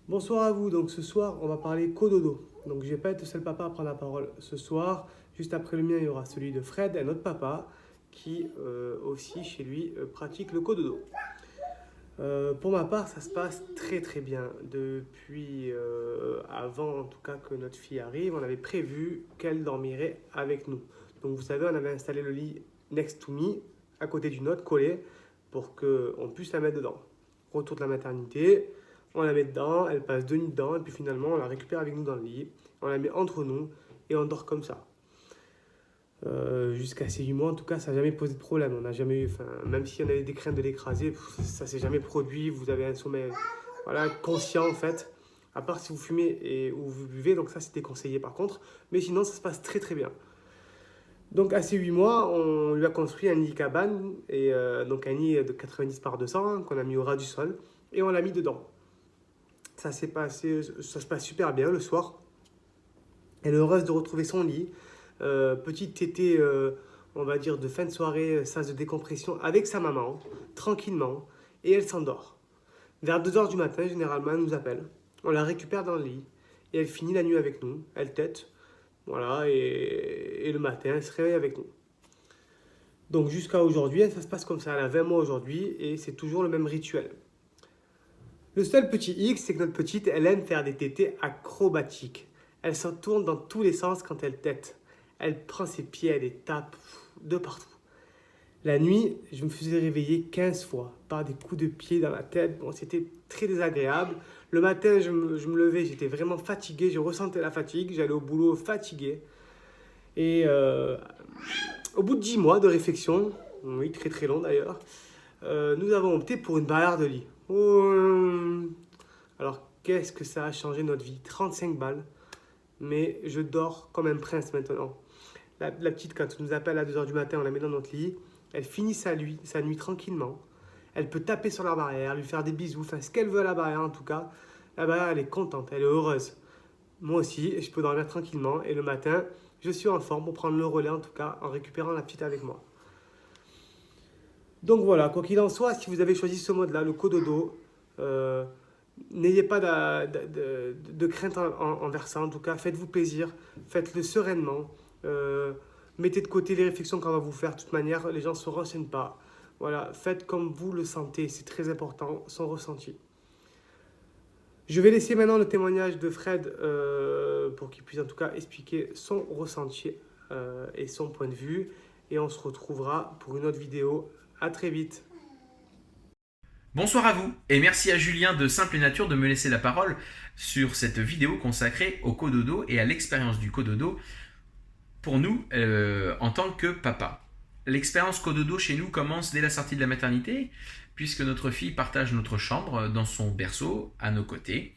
Bonsoir à vous, donc ce soir on va parler cododo. Donc je vais pas être le seul papa à prendre la parole ce soir. Juste après le mien, il y aura celui de Fred, un autre papa qui aussi chez lui pratique le cododo. Pour ma part, ça se passe très très bien. Depuis avant en tout cas que notre fille arrive, on avait prévu qu'elle dormirait avec nous. Donc vous savez, on avait installé le lit next to me, à côté du nôtre, collé, pour qu'on puisse la mettre dedans. Retour de la maternité, on la met dedans, elle passe 2 nuits dedans, et puis finalement on la récupère avec nous dans le lit, on la met entre nous, et on dort comme ça. Jusqu'à ces 8 mois, en tout cas, ça n'a jamais posé de problème. On n'a jamais eu, même si on avait des craintes de l'écraser, ça s'est jamais produit. Vous avez un sommeil voilà, conscient en fait, à part si vous fumez ou vous buvez, donc ça c'était conseillé par contre. Mais sinon, ça se passe très très bien. Donc à ces 8 mois, on lui a construit un lit cabane, et donc un lit de 90 par 200 hein, qu'on a mis au ras du sol, et on l'a mis dedans. Ça se passe super bien le soir. Elle est heureuse de retrouver son lit. Petite tétée, on va dire, de fin de soirée, sas de décompression avec sa maman, tranquillement, et elle s'endort. Vers 2 heures du matin, généralement, elle nous appelle. On la récupère dans le lit, et elle finit la nuit avec nous. Elle tète, voilà, et le matin, elle se réveille avec nous. Donc jusqu'à aujourd'hui, ça se passe comme ça. Elle a 20 mois aujourd'hui, et c'est toujours le même rituel. Le seul petit X, c'est que notre petite, elle aime faire des tétées acrobatiques. Elle s'en tourne dans tous les sens quand elle tète. Elle prend ses pieds, elle les tape de partout. La nuit, je me faisais réveiller 15 fois par des coups de pied dans la tête. Bon, c'était très désagréable. Le matin, je me levais, j'étais vraiment fatigué. Je ressentais la fatigue. J'allais au boulot fatigué. Et au bout de 10 mois de réflexion, oui, très très long d'ailleurs, nous avons opté pour une barrière de lit. Alors, qu'est-ce que ça a changé notre vie? 35 balles. Mais je dors comme un prince maintenant. La petite, quand elle nous appelle à 2 heures du matin, on la met dans notre lit. Elle finit sa nuit tranquillement. Elle peut taper sur la barrière, lui faire des bisous, enfin ce qu'elle veut à la barrière en tout cas. La barrière, elle est contente, elle est heureuse. Moi aussi, je peux dormir tranquillement. Et le matin, je suis en forme pour prendre le relais en tout cas, en récupérant la petite avec moi. Donc voilà, quoi qu'il en soit, si vous avez choisi ce mode-là, le cododo, n'ayez pas de crainte envers ça. En tout cas, faites-vous plaisir, faites-le sereinement. Mettez de côté les réflexions qu'on va vous faire. De toute manière, les gens ne se renseignent pas. Voilà, faites comme vous le sentez, c'est très important, son ressenti. Je vais laisser maintenant le témoignage de Fred pour qu'il puisse en tout cas expliquer son ressenti et son point de vue. Et on se retrouvera pour une autre vidéo. À très vite. Bonsoir à vous et merci à Julien de Simple et Nature de me laisser la parole sur cette vidéo consacrée au cododo et à l'expérience du cododo pour nous en tant que papa. L'expérience cododo chez nous commence dès la sortie de la maternité puisque notre fille partage notre chambre dans son berceau à nos côtés.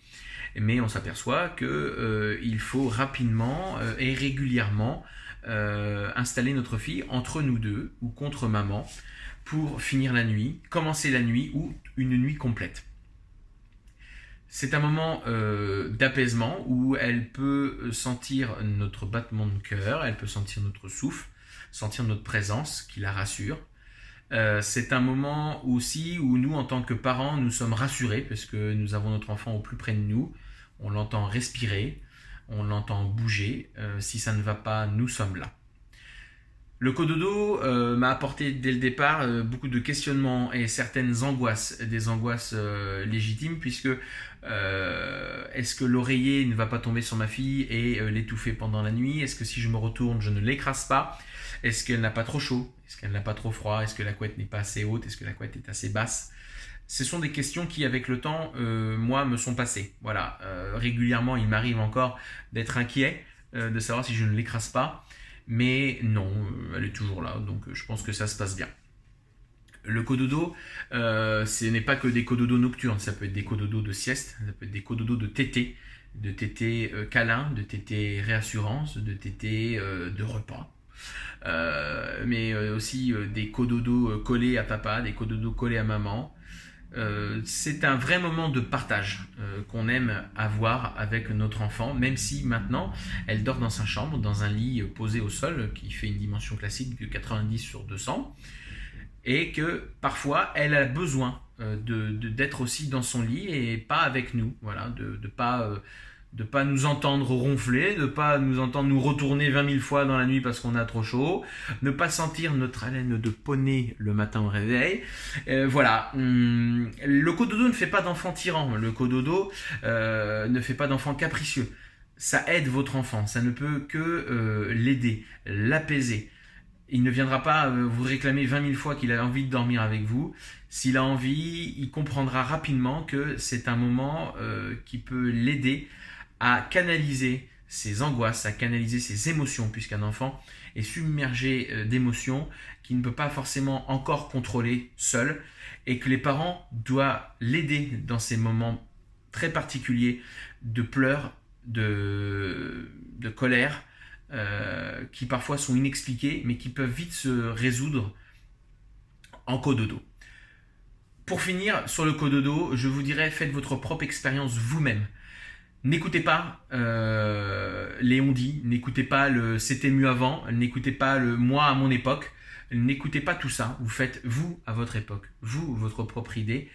Mais on s'aperçoit qu'il faut rapidement et régulièrement installer notre fille entre nous deux ou contre maman pour finir la nuit, commencer la nuit ou une nuit complète. C'est un moment d'apaisement où elle peut sentir notre battement de cœur, elle peut sentir notre souffle, sentir notre présence qui la rassure. C'est un moment aussi où nous, en tant que parents, nous sommes rassurés parce que nous avons notre enfant au plus près de nous. On l'entend respirer, on l'entend bouger. Si ça ne va pas, nous sommes là. Le cododo m'a apporté dès le départ beaucoup de questionnements et certaines angoisses, des angoisses légitimes puisque est-ce que l'oreiller ne va pas tomber sur ma fille et l'étouffer pendant la nuit? Est-ce que si je me retourne, je ne l'écrase pas? Est-ce qu'elle n'a pas trop chaud? Est-ce qu'elle n'a pas trop froid? Est-ce que la couette n'est pas assez haute? Est-ce que la couette est assez basse? Ce sont des questions qui, avec le temps, moi, me sont passées. Voilà, régulièrement, il m'arrive encore d'être inquiet, de savoir si je ne l'écrase pas. Mais non, elle est toujours là, donc je pense que ça se passe bien. Le cododo, ce n'est pas que des cododos nocturnes, ça peut être des cododos de sieste, ça peut être des cododos de tétés câlin, de tétés réassurance, de tétés de repas. Mais aussi des cododos collés à papa, des cododos collés à maman. C'est un vrai moment de partage qu'on aime avoir avec notre enfant, même si maintenant elle dort dans sa chambre, dans un lit posé au sol qui fait une dimension classique de 90 sur 200 et que parfois elle a besoin d'être aussi dans son lit et pas avec nous. Voilà, de pas nous entendre ronfler, de pas nous entendre nous retourner 20 000 fois dans la nuit parce qu'on a trop chaud, ne pas sentir notre haleine de poney le matin au réveil. Voilà. Le cododo ne fait pas d'enfant tyran. Le cododo ne fait pas d'enfant capricieux. Ça aide votre enfant. Ça ne peut que l'aider, l'apaiser. Il ne viendra pas vous réclamer 20 000 fois qu'il a envie de dormir avec vous. S'il a envie, il comprendra rapidement que c'est un moment qui peut l'aider à canaliser ses angoisses, à canaliser ses émotions, puisqu'un enfant est submergé d'émotions qu'il ne peut pas forcément encore contrôler seul, et que les parents doivent l'aider dans ces moments très particuliers de pleurs, de colère, qui parfois sont inexpliqués, mais qui peuvent vite se résoudre en cododo. Pour finir, sur le cododo, je vous dirais, faites votre propre expérience vous-même. N'écoutez pas les on-dit, n'écoutez pas le c'était mieux avant, n'écoutez pas le moi à mon époque, n'écoutez pas tout ça. Vous faites vous à votre époque, vous votre propre idée.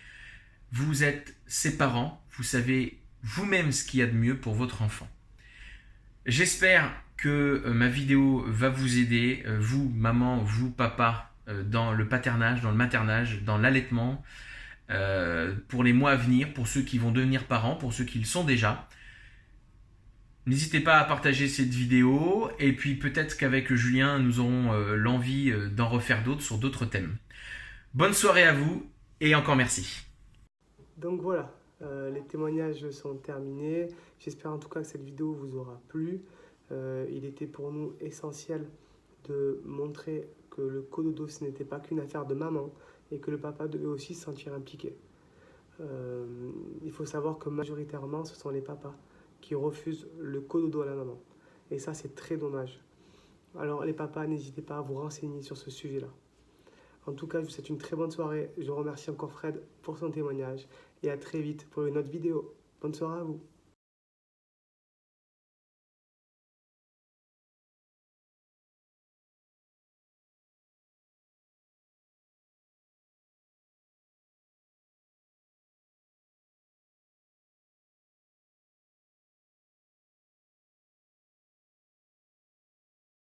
Vous êtes ses parents, vous savez vous-même ce qu'il y a de mieux pour votre enfant. J'espère que ma vidéo va vous aider, vous maman, vous papa, dans le paternage, dans le maternage, dans l'allaitement, pour les mois à venir, pour ceux qui vont devenir parents, pour ceux qui le sont déjà. N'hésitez pas à partager cette vidéo et puis peut-être qu'avec Julien, nous aurons l'envie d'en refaire d'autres sur d'autres thèmes. Bonne soirée à vous et encore merci. Donc voilà, les témoignages sont terminés. J'espère en tout cas que cette vidéo vous aura plu. Il était pour nous essentiel de montrer que le cododo ce n'était pas qu'une affaire de maman et que le papa devait aussi se sentir impliqué. Il faut savoir que majoritairement ce sont les papas qui refusent le cododo à la maman. Et ça c'est très dommage. Alors les papas, n'hésitez pas à vous renseigner sur ce sujet-là. En tout cas, je vous souhaite une très bonne soirée. Je remercie encore Fred pour son témoignage et à très vite pour une autre vidéo. Bonne soirée à vous.